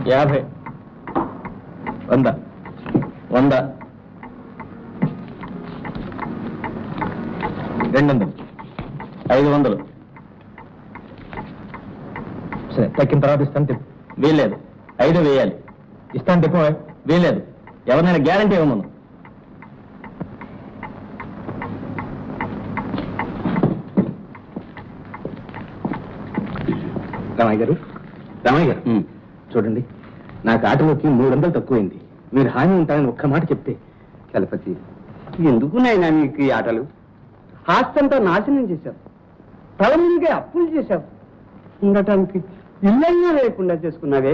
50, 100, 100, 200, 500. సరే, తగ్గిన తర్వాత ఇస్తాను తిప్పు. వీల్లేదు, 5 వేయాలి. ఇస్తాను తిప్పు. వీల్లేదు, ఎవరినైనా గ్యారంటీ ఇవ్వమను. రామయ్య గారు, చూడండి, నాకు ఆటలోకి 300 తక్కువైంది. మీరు హామీ ఉంటారని ఒక్క మాట చెప్తే. చలపతి, ఎందుకునైనా మీకు ఈ ఆటలు? ఆస్తంతా నాశనం చేశావు, తల ముందుగా అప్పులు చేశావు, ఉండటానికి ఇల్లైనా లేకుండా చేసుకున్నావే.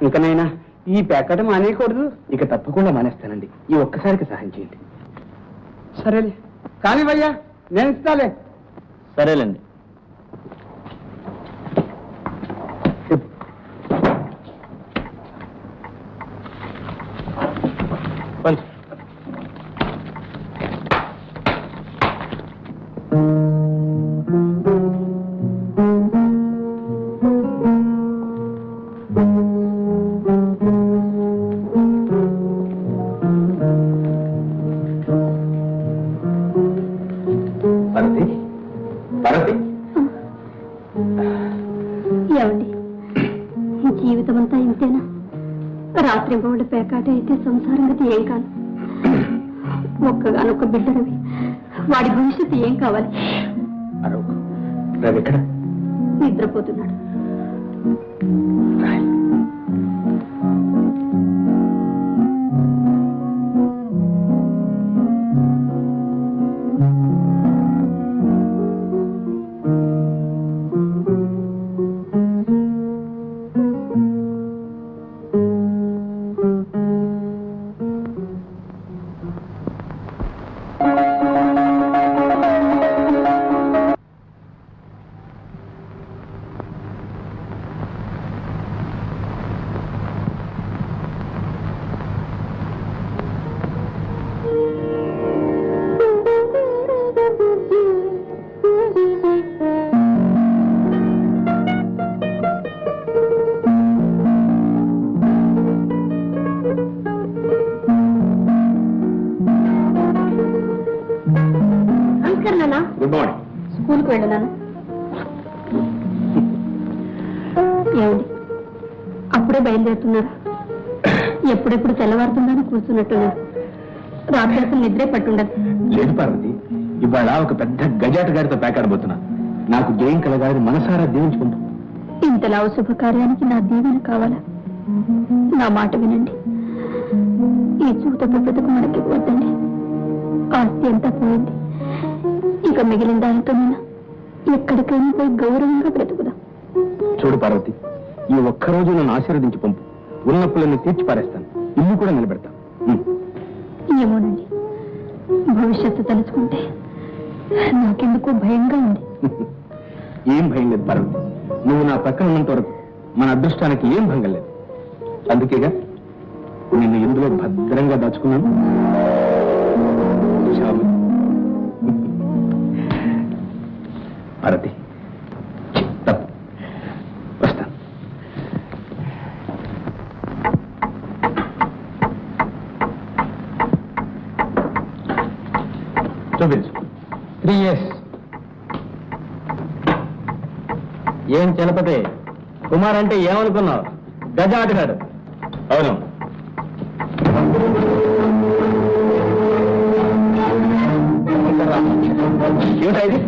ఇంకనైనా ఈ పేకటం మానేయకూడదు. ఇక తప్పకుండా మానేస్తానండి. ఈ ఒక్కసారికి సహాయం చేయండి. సరేలే కానీ భయ్యా, నేను ఇస్తాలే. సరేలేండి. పంచు. భారతి, భారతి, ఏమండి, జీవితం అంతా ఇంతేనా? రాత్రి బోర్డు పేకాట అయితే సంసారం గతి ఏం కాదు. ఒక్కగానొక్క బిడ్డరవి, వాడి భవిష్యత్తు ఏం కావాలి? ఎక్కడ నిద్రపోతున్నాడు. Good morning. స్కూల్కి వెళ్ళినాను. ఏమండి, అప్పుడే బయలుదేరుతున్నారా? ఎప్పుడెప్పుడు తెల్లవారుతుందని కూర్చున్నట్టున్నారు. రాత్రి అసలు నిద్రే పట్టుండదు. లేదు పార్వతి, ఇవాళ ఒక పెద్ద గజాట గారితో పేకాడబోతున్నా. నాకు జయం కలగాలని మనసారా దీవించుకుంటా. ఇంతలా శుభకార్యానికి నా దీవెన కావాలా? నా మాట వినండి. ఈ చూతపు బ్రతుకు మనకి వద్దండి. ఆస్తి అంతా పోయింది. ఇక మిగిలిన దానితో ఎక్కడికైనా పోయి గౌరవంగా బ్రతుకుదాం. చూడు పార్వతి, ఈ ఒక్కరోజు నన్ను ఆశీర్వదించి పంపు. ఉన్నప్పులన్నీ తీర్చి పారేస్తాను. ఇల్లు కూడా నిలబెడతాను. ఏమోనండి, భవిష్యత్తు తలుచుకుంటే నాకెందుకు భయంగా ఉంది. ఏం భయం లేదు పార్వతి. నువ్వు నా పక్కన ఉన్నంత వరకు మన అదృష్టానికి ఏం భంగం లేదు. అందుకేగా నిన్ను ఇందులో భద్రంగా దాచుకున్నాను. భారతి, తప్పు. వస్తాను. చూపించు. 3 years. ఏం చలపతి, కుమార్ అంటే ఏమనుకున్నావు? గజ ఆటగాడు. అవును. ఏమిటా ఇది?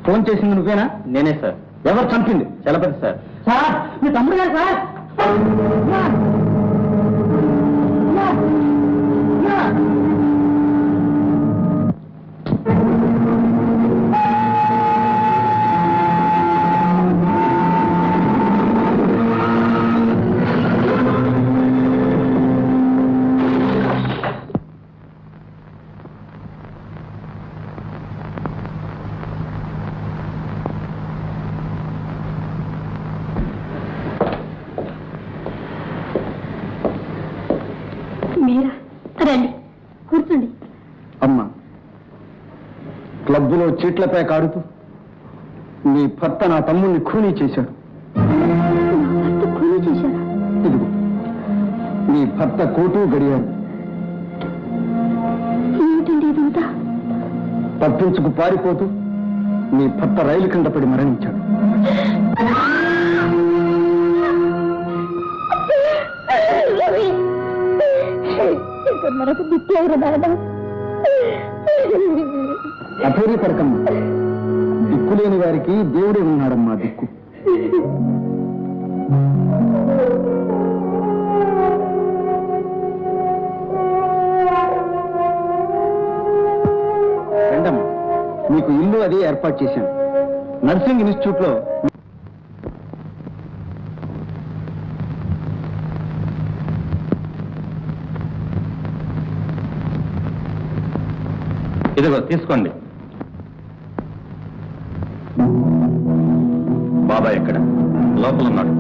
ఫోన్ చేసింది నువ్వేనా? నేనే సార్. ఎవరు చంపింది? చలపతి సార్. సార్, మీ తమ్ముడు గారు సార్. మీరా రండి కూర్చోండి. అమ్మా, క్లబ్లో చీట్లపై కాడుతూ నీ భర్త నా తమ్ముణ్ణి ఖూనీ చేశాడు. భర్త కూలీ చేశారా? ఇదిగో నీ భర్త కోటు గడియారు ఏమిటండి ఇదంతా? తప్పించుకు పారిపోతూ నీ భర్త రైలు కింద పడి మరణించాడు. మనకు దిక్కు ఎవరు నాయన? అధైర్య పడకమ్మా, దిక్కులేని వారికి దేవుడే ఉన్నాడమ్మా దిక్కు. రండమ్మా, మీకు ఇల్లు అది ఏర్పాటు చేశాను. నర్సింగ్ ఇన్స్టిట్యూట్ లో ఇదిగో తీసుకోండి. బాబాయ్ ఎక్కడ? లోపల ఉన్నాడు.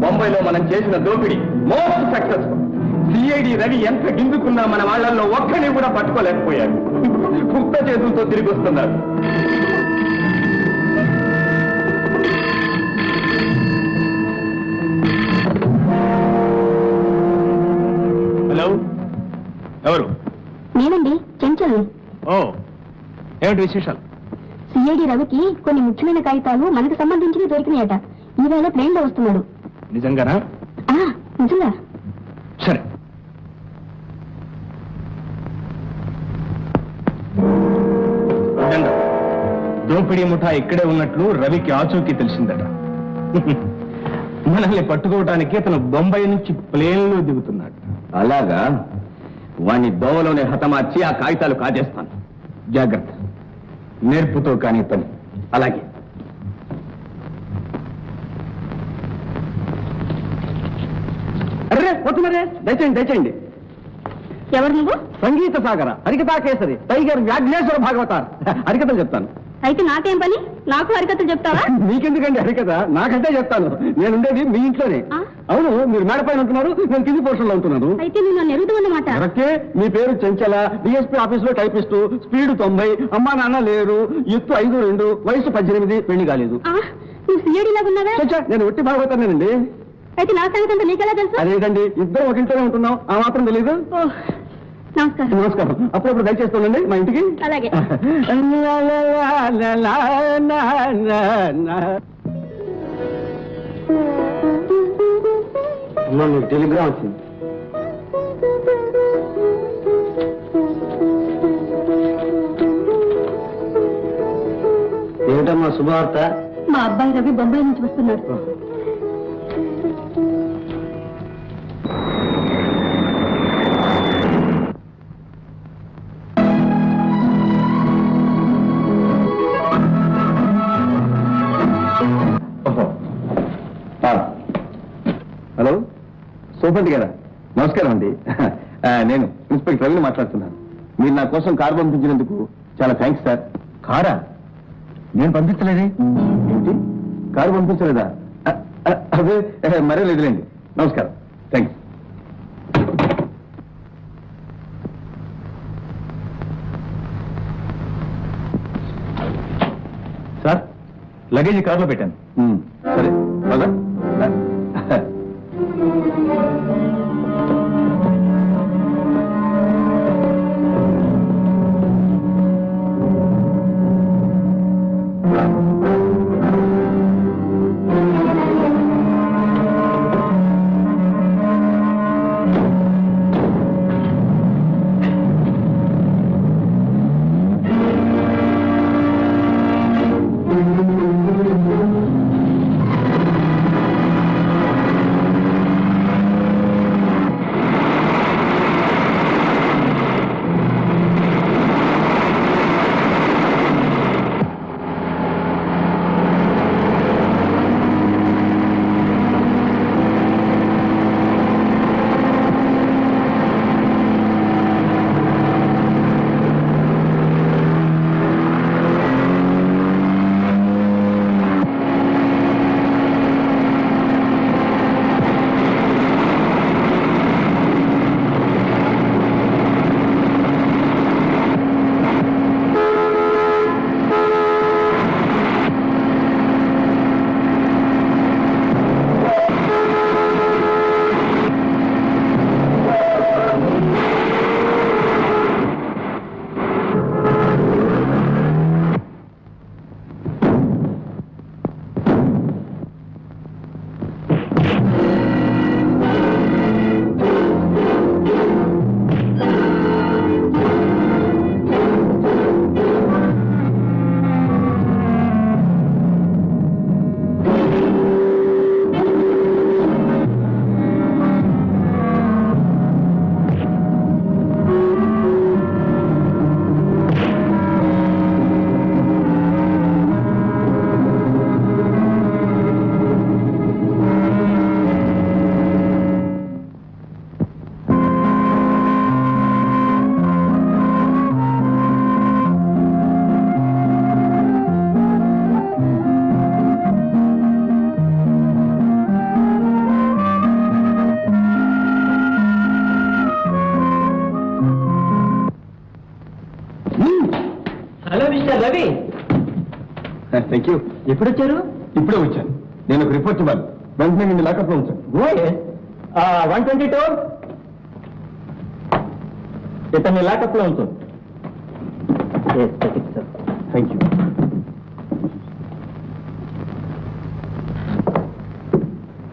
బొంబాయిలో మనం చేసిన దోపిడీ మోస్ట్ సక్సెస్ఫుల్. సిఐడి రవి ఎంత గిందుకున్నా మన వాళ్ళల్లో ఒక్కని కూడా పట్టుకోలేకపోయారు. కుక్క చేతులతో తిరిగి వస్తున్నారు. హలో, ఎవరు? నేనండి, చెంచల్. ఓ, ఏమిటి విశేషాలు? సిఐడి రవికి కొన్ని ముఖ్యమైన కాగితాలు మనకు సంబంధించినవి దొరికినాయట. ఈవేళ ప్లేన్ లో వస్తున్నాడు. నిజంగానా? నిజంగా. సరే. దోపిడీ ముఠా ఇక్కడే ఉన్నట్లు రవికి ఆచూకీ తెలిసిందట. మనల్ని పట్టుకోవటానికి అతను బొంబాయి నుంచి ప్లేన్లో దిగుతున్నాడు. అలాగా? వాణ్ణి దోవలోనే హతమార్చి ఆ కాగితాలు కాజేస్తాను. జాగ్రత్త, నేర్పుతో కాని పని. అలాగే. అరే వస్తున్నారే, దయచేయండి దయచేయండి. ఎవరు నువ్వు? సంగీత సాగర, హరికథా కేసరి, టైగర్ వ్యాఘ్నేశ్వర భాగవతార్. హరికథలు చెప్తాను. అయితే నాకేం పని? నాకు హరికథలు చెప్తావా? మీకెందుకండి హరికథ? నాకంటే చెప్తాను. నేనుండేది మీ ఇంట్లోనే. అవును, మీరు మేడ పైన ఉంటున్నారు, నేను కింది పోర్షన్ లో ఉంటున్నాను. అయితే నేను నన్ను ఎరుగుతున్నమాట. కరెక్టే. మీ పేరు చెంచల, డిఎస్పీ ఆఫీస్ లో టైపిస్టు, స్పీడ్ 90, అమ్మా నాన్న లేరు, ఎత్తు 5'2", వయసు 18, పెళ్లి కాలేదు. నువ్వు సిఐడి లాగా ఉన్నావా? చచ్చా, నేను ఒట్టి భాగవతానండి. అయితే నా సంగతి అంతా నీకెలా తెలుసు? అదేంటండి, ఇద్దరం ఒక ఇంట్లోనే ఉంటున్నాం, ఆ మాత్రం తెలీదు. నమస్కారం. నమస్కారం. అప్పుడప్పుడు దయచేస్తానండి మా ఇంటికి. అలాగే. అమ్మా, మీకు టెలిగ్రామ్ వచ్చింది. ఏమిటమ్మా శుభవార్త? మా అబ్బాయి రవి బొంబాయి నుంచి వస్తున్నాడు. హలో, సోపంతి గారా? నమస్కారం అండి. నేను ఇన్స్పెక్టర్ రవిని మాట్లాడుతున్నాను. మీరు నా కోసం కారు పంపించినందుకు చాలా థ్యాంక్స్ సార్. కారా? నేను పంపించలేదే. ఏంటి, కారు పంపించలేదా? అదే మరే లేదులేండి. నమస్కారం, థ్యాంక్స్. సార్, లగేజ్ కార్లో పెట్టాను. సరే, పద. Hello mister Ravi. Thank you. ఎప్పుడు వచ్చారు? ఇప్పుడే వచ్చాను. నేను ఒక రిపోర్ట్ ఇవ్వాలి. వెంటనే నిన్ను లాకప్లో ఉంచాను. 122 ఇతన్ని లాకప్లో ఉంచాను. Thank you.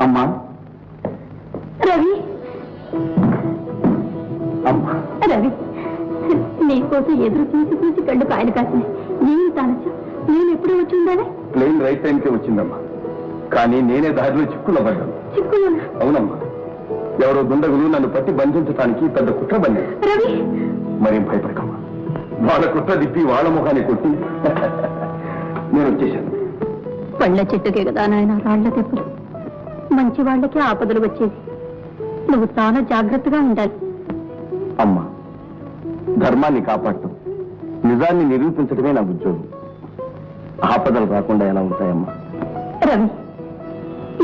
అమ్మా రవి, అమ్మా రవి, నీకోసం ఎదురు చూసి చూసి కళ్ళు కాయలు కాసినాయి. నేను తానొచ్చా, నేను ఎప్పుడు వచ్చి ఉండాలి? ప్లేన్ రైట్ టైంకే వచ్చిందమ్మా. కానీ నేనే దారిలో చిక్కులో పడ్డాను. చిక్కులోనా? అవునమ్మా. ఎవరో దుండగులు నన్ను పట్టి బంధించడానికి పెద్ద కుట్ర బండారు. రవి, మరేం భయపడకమ్మా. వాళ్ళ కుట్ర తిప్పి వాళ్ళ ముఖాన్ని కొట్టి నేను వచ్చేసాను. పళ్ళ చెట్టుకే కదా నాయన రాళ్ల దెబ్బలు. మంచి వాళ్ళకే ఆపదలు వచ్చేది. నువ్వు చాలా జాగ్రత్తగా ఉండాలి. అమ్మా, ధర్మాన్ని కాపాడటం, నిజాన్ని నిరూపించడమే నా ఉద్యోగం. ఆపదలు రాకుండా ఎలా ఉంటాయమ్మా? రవి,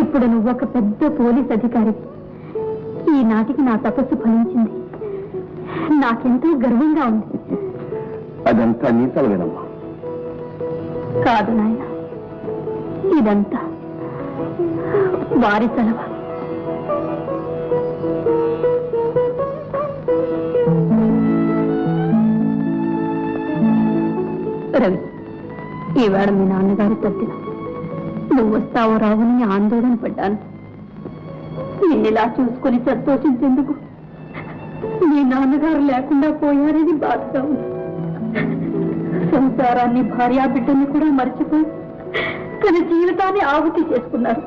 ఇప్పుడు నువ్వు ఒక పెద్ద పోలీస్ అధికారి. ఈనాటికి నా తపస్సు ఫలించింది. నాకెంతో గర్వంగా ఉంది. అదంతా నీ సెలవేనమ్మా. కాదు నాయన, ఇదంతా వారి సెలవు. రవి, ఈవేళ మీ నాన్నగారి తద్దిన. నువ్వు వస్తావో రావని ఆందోళన పడ్డాను. నిన్నిలా చూసుకుని సంతోషించేందుకు మీ నాన్నగారు లేకుండా పోయారని బాధగా ఉంది. సంసారాన్ని, భార్యా బిడ్డని కూడా మర్చిపోయి తన జీవితాన్ని ఆహుతి చేసుకున్నారు.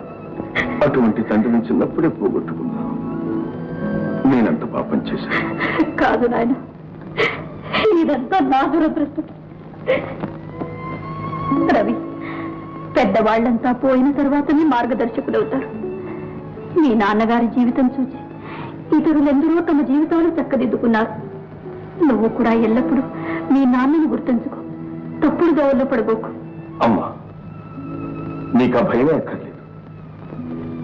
అటువంటి తండ్రిని చిన్నప్పుడే పోగొట్టుకున్నా. నేనంత పాపం చేశాను. కాదు నాయన, ఇదంతా నా దురదృష్టం. రవి, పెద్దవాళ్లంతా పోయిన తర్వాతనే మార్గదర్శకులవుతారు. మీ నాన్నగారి జీవితం చూసి ఇతరులెందరో తమ జీవితాలు చక్కదిద్దుకున్నారు. నువ్వు కూడా ఎల్లప్పుడూ మీ నాన్నని గుర్తుంచుకో. తప్పుడు దోవల్లో పడబోకు. అమ్మా, నీకు ఆ భయమే అక్కర్లేదు.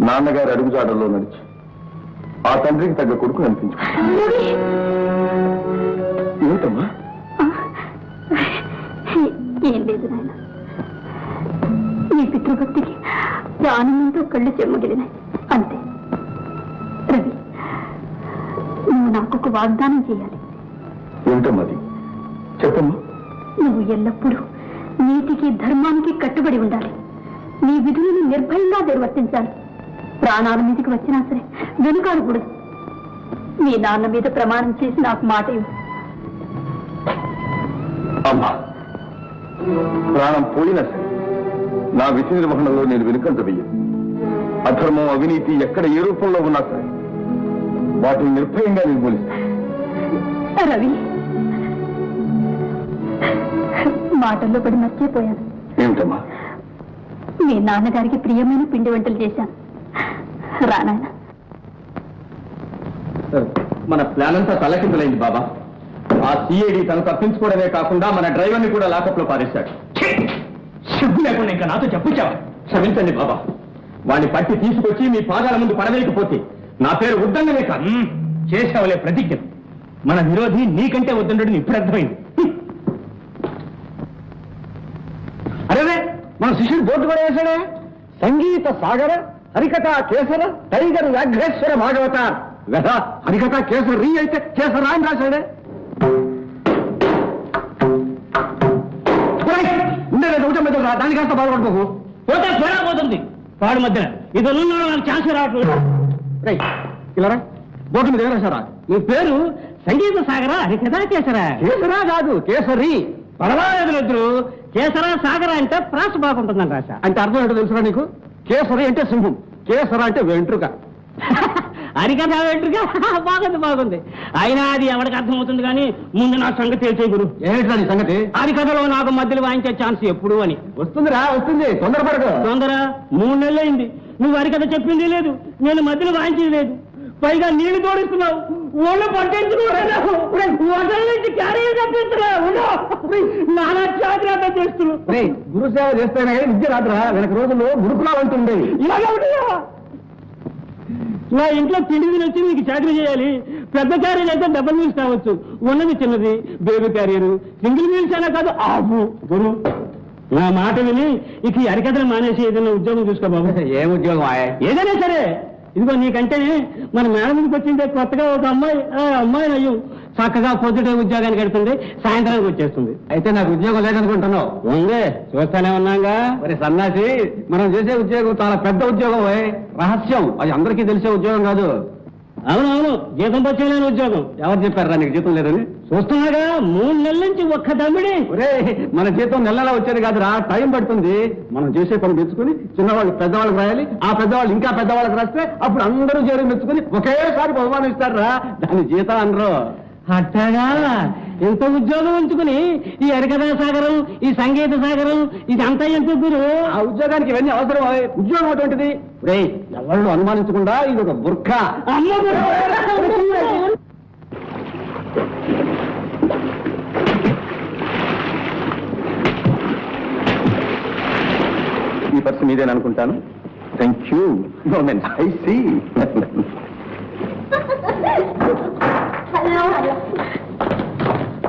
నాన్నగారి అడుగుజాడల్లో నడిచి ఆ తండ్రికి తగ్గ కొడుకు అనిపించుకో. ఏమిటమ్మా? ఏం లేదు నాయన, నీ పితృభక్తికి ఆనందంతో కళ్ళు చెమ్మగిలినాయి అంతే. రవి, నువ్వు నాకొక వాగ్దానం చేయాలి. ఏమిటమ్మది? చెప్పమ్మా. నువ్వు ఎల్లప్పుడూ నీతికి, ధర్మానికి కట్టుబడి ఉండాలి. నీ విధులను నిర్భయంగా నిర్వర్తించాలి. ప్రాణాల మీదకి వచ్చినా సరే వెనుకాడకూడదు. మీ నాన్న మీద ప్రమాణం చేసి నాకు మాట ఇవ్వు. అమ్మా, ప్రాణం పోయినా సరే నా విధి నిర్వహణలో నేను వెనుకంజ వెయ్యను. అధర్మం, అవినీతి ఎక్కడ ఏ రూపంలో ఉన్నా సరే వాటిని నిర్భయంగా నిర్మూలిస్తాను. రవి, మాటల్లో పడి మర్చిపోయాను. ఏమిటమ్మా? మీ నాన్నగారికి ప్రియమైన పిండి వంటలు చేశాను. రానాయన. మన ప్లాన్ అంతా తలకిందులైంది బాబా. ఆ సిఐడి తను తప్పించుకోవడమే కాకుండా మన డ్రైవర్ని కూడా లాకప్లో పారేశాడు. సిగ్గు లేకుండా ఇంకా నాతో చెప్పుచావా? క్షమించండి బాబా. వాడిని పట్టి తీసుకొచ్చి మీ పాదాల ముందు పడవేయకపోతే నా పేరు ఉద్దండమే కాదు. చేసావులే ప్రతిజ్ఞ. మన విరోధి నీకంటే ఉద్దండు ఇప్పుడు అర్థమైంది. అరే, మన శిష్యుడు బోర్డు కూడా వేశాడే. సంగీత సాగర, హరికథ కేసర, టైగర్ వ్యాఘ్రేశ్వర భాగవతార్. లేదా హరికథ కేసర రీ అయితే కేసరా అని రాశాడే. ఉండేది ఒకటే మధ్య దాని కాస్త బాధపడిపోకు. పోతే స్వరా పోతుంది వాడి మధ్య. ఇది నాకు ఛాన్స్ రావట్లేదు. ఇలా బోర్డు మీద రాశారా? నీ పేరు సంగీత సాగర, హరికథ కేసరా. కేసరా కాదు, కేసరి. పర్వాలేదు, కేసరా సాగర అంటే ప్రాస బాగుంటుందని రాశా. అంటే అర్థం ఏంటో తెలుసురా నీకు? కేసరి అంటే సింహం, కేసరా అంటే వెంట్రుక. హరికథ వెంట్రుక బాగుంది బాగుంది. అయినా అది ఎవరికి అర్థమవుతుంది కానీ ముందు నా సంగతి తెలిసే గురు. ఏంటా నీ సంగతి? హరికథలో నాకు మధ్యలో వాయించే ఛాన్స్ ఎప్పుడు అని. వస్తుందిరా, వస్తుంది. తొందరపడదు. తొందర 3 నెలలు అయింది. నువ్వు హరికథ చెప్పింది లేదు, నేను మధ్యలో వాయించేది లేదు. పైగా నీళ్లు తోడిస్తున్నావు, ఒళ్ళు పట్టించుకోలేదు. క్యారియర్ తప్పిస్తున్నావు. నానా జాగ్రత్త చేస్తున్నావు. గురుసేవ చేస్తేనే విద్య రాదురా. వెనక రోజుల్లో గురుకులా ఉంటుండేవి. ఇలాగే ఉంటాయా? నా ఇంట్లో తిండి వచ్చి మీకు చాకరీ చేయాలి. పెద్ద క్యారియర్ అయితే డబుల్ మీల్స్ కావచ్చు, ఉన్నది చిన్నది బేబీ క్యారియర్. సింగిల్ మీల్స్ అయినా కాదు ఆపు. గురు నా మాట విని ఇక ఈ అరికథలు మానేసి ఏదైనా ఉద్యోగం చూసుకో బాబు. ఏం ఉద్యోగం? ఏదైనా సరే. ఇదిగో నీకంటే మన మేడ మీదకి వచ్చిందే కొత్తగా ఒక అమ్మాయి, ఆ అమ్మాయి అయ్యు చక్కగా పొద్దుటే ఉద్యోగానికి వెళ్తుంది, సాయంత్రానికి వచ్చేస్తుంది. అయితే నాకు ఉద్యోగం లేదనుకుంటున్నావు? ఉంది, చూస్తానే ఉన్నాగా. మరి సన్నాసి, మనం చేసే ఉద్యోగం చాలా పెద్ద ఉద్యోగం, రహస్యం. అది అందరికీ తెలిసే ఉద్యోగం కాదు. అవునవును, జీతం వచ్చేలేని ఉద్యోగం. ఎవరు చెప్పారా నీకు జీతం లేదని? చూస్తున్నాగా 3 నెలల నుంచి ఒక్క దమ్మిడి. ఒరే, మన జీతం నెలలా వచ్చేది కాదురా, టైం పడుతుంది. మనం చేసే పని మెచ్చుకుని చిన్నవాళ్ళు పెద్దవాళ్ళకి రాయాలి, ఆ పెద్దవాళ్ళు ఇంకా పెద్దవాళ్ళకి రాస్తే అప్పుడు అందరూ చేరి మెచ్చుకుని ఒకేసారి బహుమానం ఇస్తారా. దాని జీతం అనరు. అట్టగా ఎంత ఉద్యోగం ఉంచుకుని ఈ హరికథా సాగరం, ఈ సంగీత సాగరం ఇదంతా ఎంత గురు? ఆ ఉద్యోగానికి ఇవన్నీ అవసరం. ఉద్యోగం అటువంటిది. రే, ఎవరు అనుమానించకుండా ఇది ఒక బుర్ఖా. ఈ పర్సు మీదేననుకుంటాను. Thank you. I see.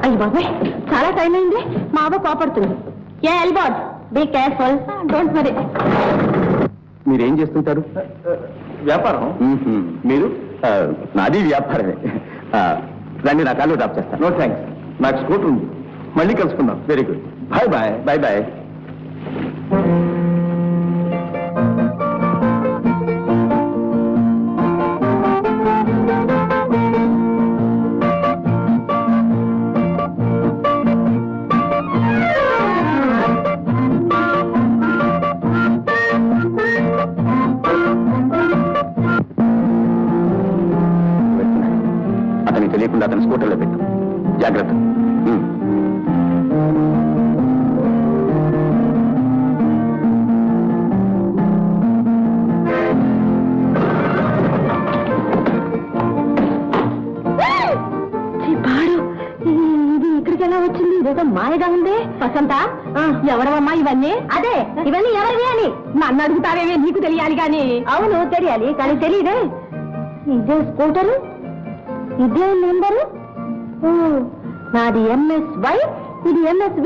అయ్యి బాబాయ్, చాలా టైం అయింది. మా అవ్వ కోపడుతుంది. ఏ ఎల్బాడ్, బీ కేర్ఫుల్, డోంట్ వరీ. మీరేం చేస్తుంటారు? వ్యాపారం. మీరు? నాది వ్యాపారమే. రండి, నా కాళ్ళు డ్రాప్ చేస్తాను. నో థ్యాంక్స్, నాకు స్కూటర్ ఉంది. మళ్ళీ కలుసుకుందాం. Very good. Bye bye. Bye bye. అతనికి తెలియకుండా అతని స్కూటర్లో పెట్టు. జాగ్రత్త. ఇది ఇక్కడికి ఎలా వచ్చింది? ఇదేదో మాయగా ఉంది. వసంత, ఎవరమ్మా ఇవన్నీ? అదే, ఇవన్నీ ఎవరివి అని నన్ను అడుగుతావేమే, నీకు తెలియాలి గాని. అవును తెలియాలి, కానీ తెలియదే. ఇదే స్కూటరు, ఇదే నెంబరు. నాది MSY, ఇది MSV.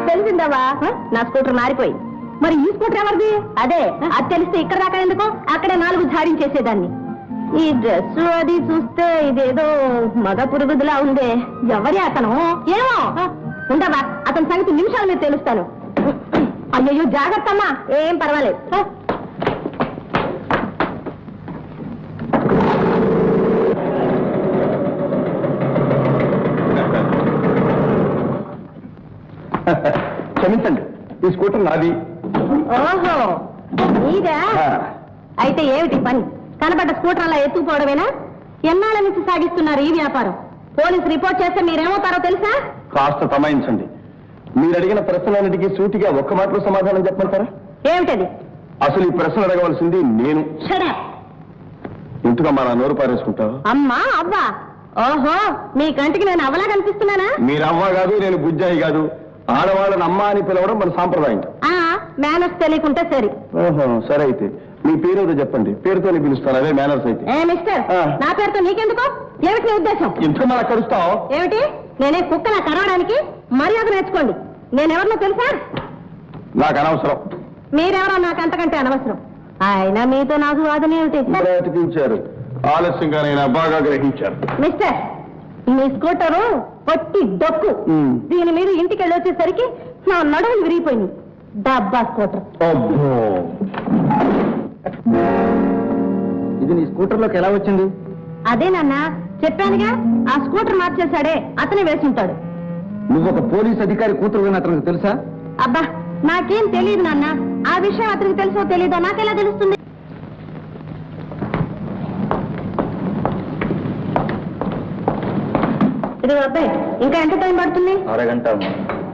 తెలిసిందవా? నా స్కూటర్ మారిపోయి. మరి ఈ స్కూటర్ ఎవరిది? అదే, అది తెలిస్తే ఇక్కడ దాకా ఎందుకు, అక్కడే 4 ఝాడించేసేదాన్ని. ఈ డ్రెస్ అది చూస్తే ఇదేదో మగ పురుగుదిలా ఉందే. ఎవరి అతను? ఏమో, ఉండవా, అతని సంగతి నిమిషాల మీద తెలుస్తాను. అయ్యయ్యో, జాగ్రత్త అమ్మా. ఏం పర్వాలేదు. క్షమించండి, ఈ స్కూటర్ నాది. ఓహో, నీదా? అయితే ఏమిటి పని? కనబడ్డ స్కూటర్ అలా ఎత్తుకుపోవడమేనా? ఎన్నాళ్ళ నుంచి సాగిస్తున్నారు ఈ వ్యాపారం? పోలీస్ రిపోర్ట్ చేస్తే మీరేమవుతారో తెలుసా? కాస్త తమాయించండి. మీరు అడిగిన ప్రశ్నలన్నిటికీ సూటిగా ఒక్క మాటలో సమాధానం చెప్పమంటారా? ఏమిటది? అసలు ఈ ప్రశ్న అడగవలసింది నేను. ఎందుకమ్మా నా నోరు పారేసుకుంటావు? అమ్మా, అవ్వా? ఓహో, మీ కంటికి నేను అవ్వలా కనిపిస్తున్నానా? మీరు అవ్వ కాదు, నేను బుజ్జాయి కాదు. ఆడవాళ్ళని అమ్మ అని పిలవడం మన సాంప్రదాయం. మేనర్స్ తెలియకుంటే సరే. ఓహో, సరే అయితే మీ పేరు ఏదో చెప్పండి. పేరుతోనే పిలుస్తాను, అదే మేనర్స్ అయితే. మిస్టర్, నా పేరుతో నీకెందుకు? ఏమిటి నీ ఉద్దేశం? ఎందుకు మళ్ళా కలుస్తావు? ఏమిటి? నేనే కుక్కలా కరవడానికి? మర్యాద నేర్చుకోండి. నేనెవరినో తెలుసా? నాకు అనవసరం. మీరెవరో నాకు అంతకంటే అనవసరం. అయినా మీతో నాకు వాదన ఏమిటి? బ్రతికించారు, ఆలస్యంగానైనా బాగా గ్రహించారు. మిస్టర్, మీ స్కూటరు పొట్టి డొక్కు. దీని మీద ఇంటికి వెళ్ళి వచ్చేసరికి నా నడుములు విరిగిపోయింది. డబ్బా స్కూటర్. ఇది నీ స్కూటర్లోకి ఎలా వచ్చింది? అదే నాన్న, చెప్పానుగా, ఆ స్కూటర్ మార్చేశాడే అతనే వేసి ఉంటాడు. నువ్వు ఒక పోలీస్ అధికారి కూతురు అని అతనికి తెలుసా? అబ్బా, నాకేం తెలియదు నాన్న. ఆ విషయం అతనికి తెలుసో తెలీదో నాకెలా తెలుస్తుంది? ఇది అబ్బాయి, ఇంకా ఎంత టైం పడుతుంది? అరగంట.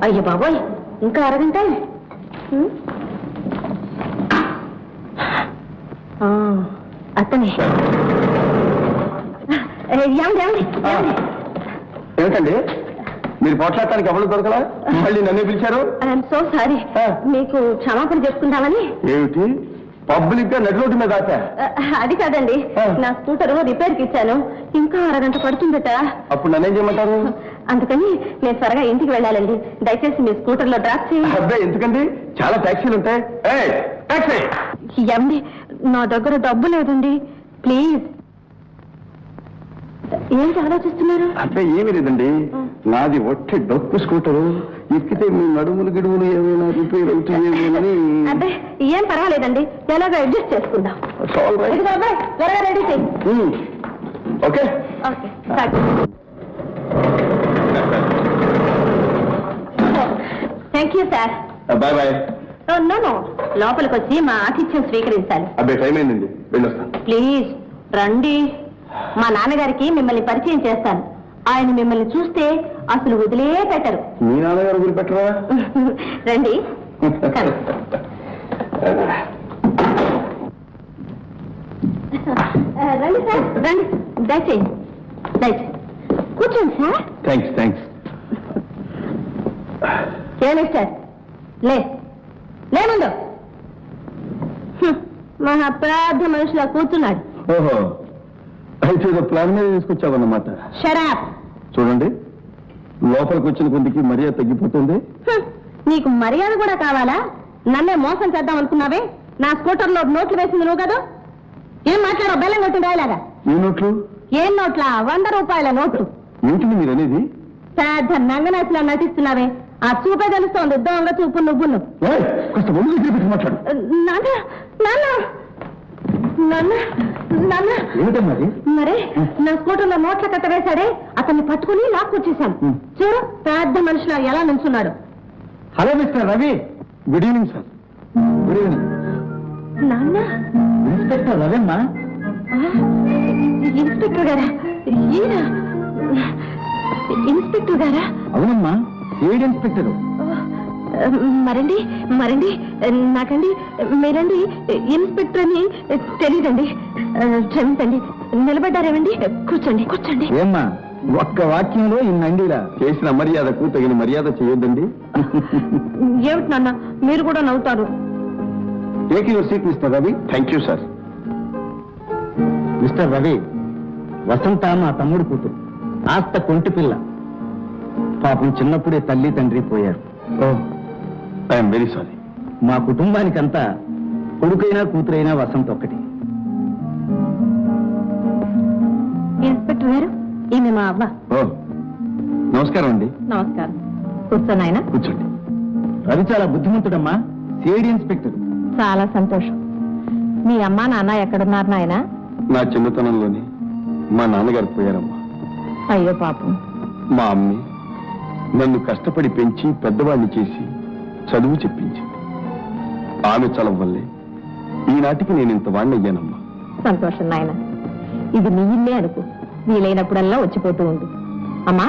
అయ్యో బాబోయ్, ఇంకా అరగంట? అతనే. ఏమిటండి, మీరు పోట్లాడటానికి ఎవరు దొరకలా? మళ్ళీ నన్నే పిలిచారు? I'm so sorry. మీకు క్షమాపణ చెప్పుకుందామని. ఏమిటి, పబ్లిక్ గా నడి రోడ్డు మీద ఆపా. అది కాదండి, నా స్కూటర్ రిపేర్కి ఇచ్చాను, ఇంకా అరగంట పడుతుందట. అప్పుడు నన్నేం చేయమంటారు? అందుకని నేను త్వరగా ఇంటికి వెళ్ళాలండి. దయచేసి మీ స్కూటర్ లో డ్రాప్ చేయండి. అబ్బాయి ఎందుకండి, చాలా ట్యాక్సీలు ఉంటాయి. టాక్సీ ఏమండి, నా దగ్గర డబ్బు లేదండి, ప్లీజ్. ఏంటి ఆలోచిస్తున్నారు? అంటే ఏమీ లేదండి, నాది ఒట్టి డొక్కు స్కూటరు, ఎక్కితే మీ నడుములు గిడుములు ఏమైనా రిపేర్ అవుతాయేమోనని. అదే ఏం పర్వాలేదండి, ఎలాగో అడ్జస్ట్ చేసుకుందాం. ఇదిగో అబ్బాయి, త్వరగా రెడీ చేయి. Okay okay, start. Thank you sir. Bye bye. No, లోపలికి వచ్చి మా ఆతిథ్యం స్వీకరించాలి. అబ్బాయి టైం అయిందండి, వెళ్ళొస్తాను. ప్లీజ్ రండి. మా నాన్నగారికి మిమ్మల్ని పరిచయం చేస్తాను. ఆయన మిమ్మల్ని చూస్తే అసలు వదిలే పెట్టరు. మీ నాన్నగారు వదిలిపెట్టరా? రండి. రండి సార్, రండి. దయచేయండి, దయచేయండి. కూర్చోండి సార్. థ్యాంక్స్. ఏమి సార్, లే ముందు. మహా పెద్ద మనిషిలా కూర్చున్నాడు. ఓహో, అయితే ఏదో ప్లాన్ మీద తీసుకొచ్చావన్నమాట. షరాప్. చూడండి, లోపలికి వచ్చిన కొద్దికి మర్యాద తగ్గిపోతుంది. నీకు మర్యాద కూడా కావాలా? నన్నే మోసం చేద్దాం అనుకున్నావే? నా స్కూటర్ లో నోట్లు వేసింది నువ్వు కదా? ఏం మాట్లాడావు? బెల్లం కొట్టింది రాయలాగా. ఏ నోట్లు? ఏం నోట్లా? 100 రూపాయల నోట్లు. ఏంటండి మీరు అనేది? పెద్ద నంగనాచిలా నటిస్తున్నావే, ఆ చూపే తెలుస్తోంది దొంగ చూపు నువ్వును. కాస్త ముందు దగ్గర పెట్టి మాట్లాడు. నాన్న ఏమిటమ్మా అది? మరే నా స్కూటర్ లో నోట్ల కట్ట వేశాడే, అతన్ని పట్టుకుని లాక్కొచ్చేశాను. చూడు, పెద్ద మనిషిలా ఎలా నిల్చున్నాడు. Hello mister Ravi. Good evening sir. Good evening. నాన్న, ఇన్స్పెక్టర్ రవి అమ్మా. ఇన్స్పెక్టర్ గారా? ఈయన ఇన్స్పెక్టర్ గారా? అవునమ్మా, ఏడు ఇన్స్పెక్టర్. మరండి నాకండి మీరండి ఇన్స్పెక్టర్ అని తెలీదండి. క్షమించండి. నిలబడ్డారేమండి? కూర్చోండి. ఏమ్మా, ఒక్క వాక్యంలో ఇన్నండిలా చేసిన మర్యాదకు తగిన మర్యాద చేయొద్దండి. ఏమిటి నాన్న, మీరు కూడా నవ్వుతారు. Take your seat mister Ravi. Thank you sir. Mister Ravi, Vasantha మా తమ్ముడు కూతురు, ఆస్త కొంటి పిల్ల. పాపం చిన్నప్పుడే తల్లి తండ్రి పోయారు. I'm very sorry. మా కుటుంబానికంతా కొడుకైనా కూతురైనా వసంత ఒక్కటి. ఇన్స్పెక్టర్ గారు, ఈమె మా అవ్వ. నమస్కారం అండి. నమస్కారం. కూర్చోండి ఆయన. కూర్చోండి. రవి చాలా బుద్ధిమంతుడమ్మా, సిఐడి ఇన్స్పెక్టర్. చాలా సంతోషం. మీ అమ్మా నాన్న ఎక్కడున్నారు నాయన? నా చిన్నతనంలోనే మా నాన్నగారు పోయారమ్మా. అయ్యో పాపం. మా అమ్మే నన్ను కష్టపడి పెంచి పెద్దవాడిని చేసి చదువు చెప్పించింది. ఆమె చలవ వల్లే ఈనాటికి నేను ఇంత వాడిని అయ్యానమ్మా. సంతోషం నాయన. ఇది నీ ఇల్లే అనుకో, వీలైనప్పుడల్లా వచ్చిపోతూ ఉండు. అమ్మా,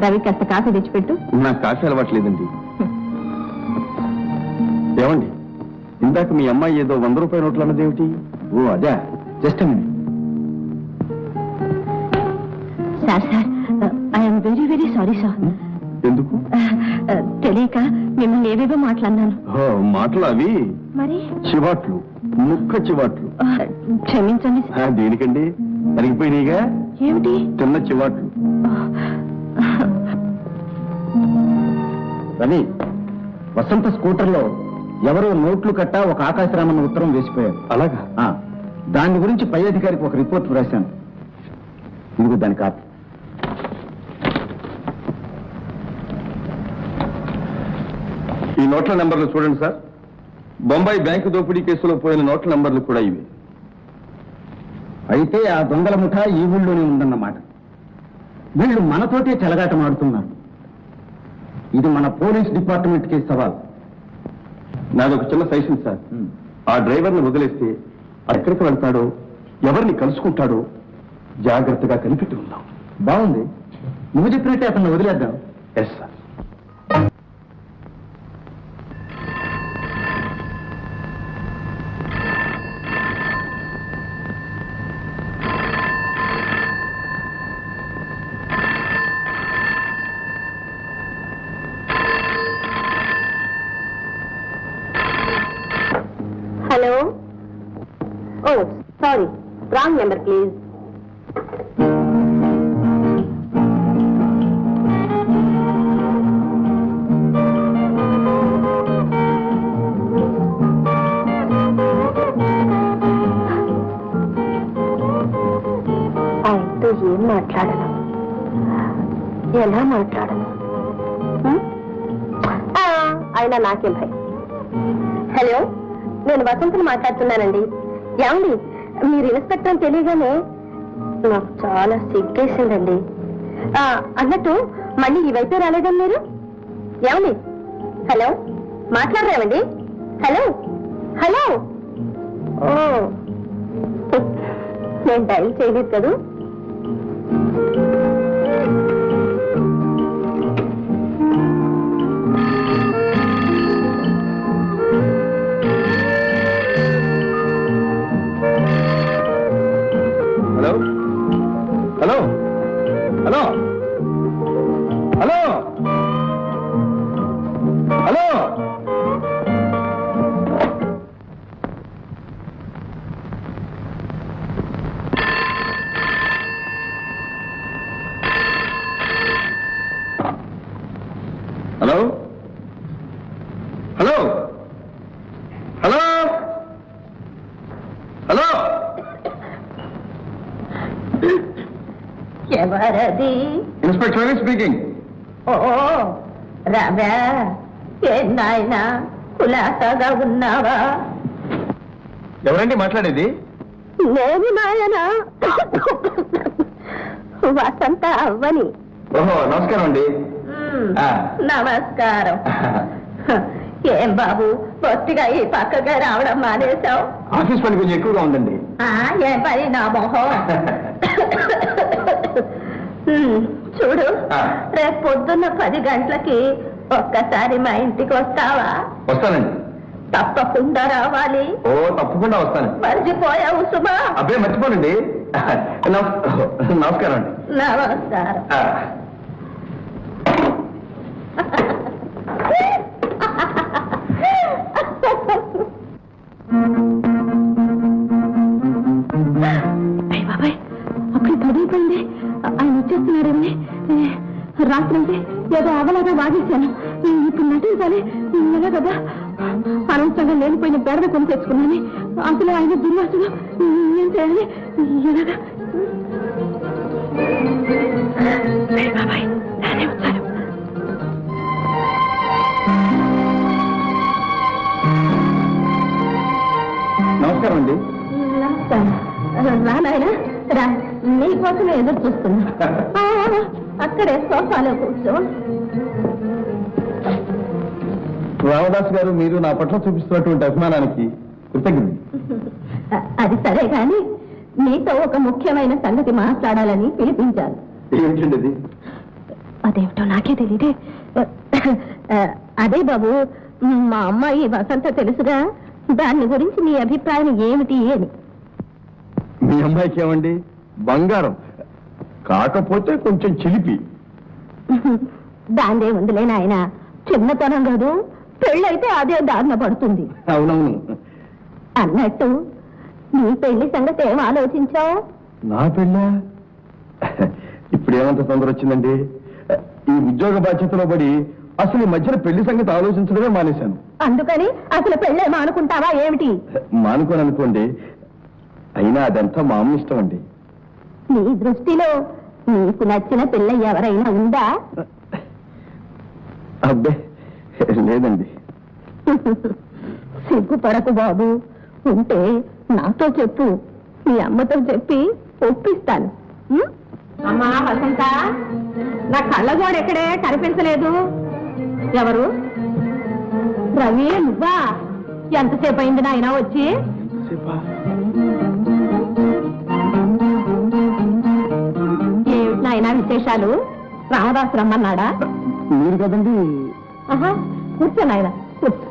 రవి కాస్త కాఫీ తెచ్చిపెట్టు. నాకు కాఫీ అలవాట్లేదండి. ఏమండి, ఇందాక మీ అమ్మాయి ఏదో 100 రూపాయల నోట్లు అన్నదేమిటి? ఓ అదే, just minute. Sir I'm very sorry sir. ఎందుకు? తెలియక మిమ్మల్ని ఏవేవో మాట్లాడినాను. మాటలు అవి మరి చివాట్లు, ముక్క చివాట్లు. క్షమించండి. దేనికండి? అరిగిపోయినాయిగా. ఏమిటి? చిన్న చివాట్లు. రవి, వసంత స్కూటర్లో ఎవరో నోట్లు కట్ట ఒక ఆకాశరామన్న ఉత్తరం వేసిపోయారు. అలాగా? దాని గురించి పై అధికారికి ఒక రిపోర్ట్ రాశాను. ఇదిగో దాని కాపీ. ఈ నోట్ల నంబర్లు చూడండి సార్. బొంబాయి బ్యాంకు దోపిడీ కేసులో పోయిన నోట్ల నంబర్లు కూడా ఇవి. అయితే ఆ దొంగల ముఠా ఈ ఊళ్ళోనే ఉందన్నమాట. వీళ్ళు మనతోటే చెలగాటం ఆడుతున్నారు. ఇది మన పోలీస్ డిపార్ట్మెంట్కి సవాల్. నాదొక చిన్న సజెషన్ సార్. ఆ డ్రైవర్ని వదిలేస్తే ఎక్కడికి వెళ్తాడో, ఎవరిని కలుసుకుంటాడో జాగ్రత్తగా కనిపెట్టి ఉందాం. బాగుంది. నువ్వు చెప్పినట్టే అతన్ని వదిలేద్దాం. Yes sir. Hello, not sorry wrong number please. ఆయనతో ఏం మాట్లాడను, ఎలా మాట్లాడను? అయినా నాకేం భయం. హలో, నేను వసంతని మాట్లాడుతున్నానండి. ఏమండి, మీరు ఇన్స్పెక్టర్ అని తెలియగానే నాకు చాలా సిగ్గేసిందండి. అన్నట్టు మళ్ళీ ఈ వైపే రాలేదండి మీరు? ఏమండి, హలో మాట్లాడరేమండి? Hello hello. ఓ, నేను డైల్ చేయలేదు కదా. Hello hello hello hello hello. Hello hello hello hello. ఎవరది? Inspector speaking. ఓ రావా, ఏం నాయనా కులాసాగా ఉన్నావా? ఎవరండి మాట్లాడేది? నేను నాయనా వసంత అవ్వని. ఓహో, నమస్కారం అండి. నమస్కారం. ఏం బాబు, పొట్టిగా ఈ పక్కగా రావడం మానేశావు? ఆఫీస్ పని కొంచెం ఎక్కువగా ఉందండి. ఏం పని నా మొహం. చూడు, రేపు పొద్దున్న 10 గంటలకి ఒక్కసారి మా ఇంటికి వస్తావా? వస్తానండి. తప్పకుండా రావాలి. ఓ, తప్పకుండా వస్తాను. మర్చిపోయావు సుమా? అబ్బే, మర్చిపోనండి. నమస్కారం అండి. నమస్కారం. బాబాయ్, అప్పుడు పడిపోయింది. ఆయన వచ్చేస్తున్నారేమి? రాత్రి అయితే ఏదో అవలాగా వాగేశాను. ఇప్పుడు నటించాలి ఎలా కదా? అనవసరంగా లేనిపోయిన బెడద కొని తెచ్చుకున్నాను. అసలు ఆయన దుర్వాసుడు. ఏం చేయాలి? ఎలాగా? బాబాయ్, నానే వచ్చారు. నమస్కారం అండి. నమస్కారం. రా నాయనా, రా, నీకోసమే ఎదురు చూస్తున్నా. అక్కడే సోఫాలో కూర్చో. రామదాస్ గారు, మీరు నా పట్ల చూపిస్తున్నటువంటి అభిమానానికి కృతజ్ఞతలు. అది సరే గాని, నీతో ఒక ముఖ్యమైన సంగతి మాట్లాడాలని పిలిపించాను. ఏమిటండి అది? అదేమిటో నాకే తెలీదే. అదే బాబు, మా అమ్మాయి వసంత తెలుసుగా, దాని గురించి నీ అభిప్రాయం ఏమిటి అని. మీ అమ్మాయికి ఏమండి? బంగారం, కాకపోతే కొంచెం చిలిపి. దాందే ఉందిలే నాయన, చిన్నతనం కాదు, పెళ్ళైతే అదే దారిన పడుతుంది. అవునవును. అన్నట్టు నీ పెళ్లి సంగతి ఏం ఆలోచించావు? నా పెళ్ళ ఇప్పుడు ఏమంత తొందర వచ్చిందండి? ఈ ఉద్యోగ బాధ్యతలో పడి అసలు ఈ మధ్యన పెళ్లి సంగతి ఆలోచించడమే మానేశాను. అందుకని అసలు పెళ్ళే మానుకుంటావా ఏమిటి? మానుకోని అనుకోండి, అయినా అదంతా మా అమ్మ ఇష్టం అండి. నీ దృష్టిలో నీకు నచ్చిన పిల్ల ఎవరైనా ఉందా? అబ్బే, లేదండి. సిగ్గుపడకు బాబు, ఉంటే నాతో చెప్పు, మీ అమ్మతో చెప్పి ఒప్పిస్తాను. అమ్మా వసంత, నా కళ్ళజోడు ఎక్కడే కనిపించలేదు. ఎవరు? రవి, నువ్వా? ఎంతసేపు అయింది నాయన వచ్చి? ఏమిటి నాయన విశేషాలు? రామదాసు రమ్మన్నాడా? మీరు కదండి. కూర్చో నాయన, కూర్చో.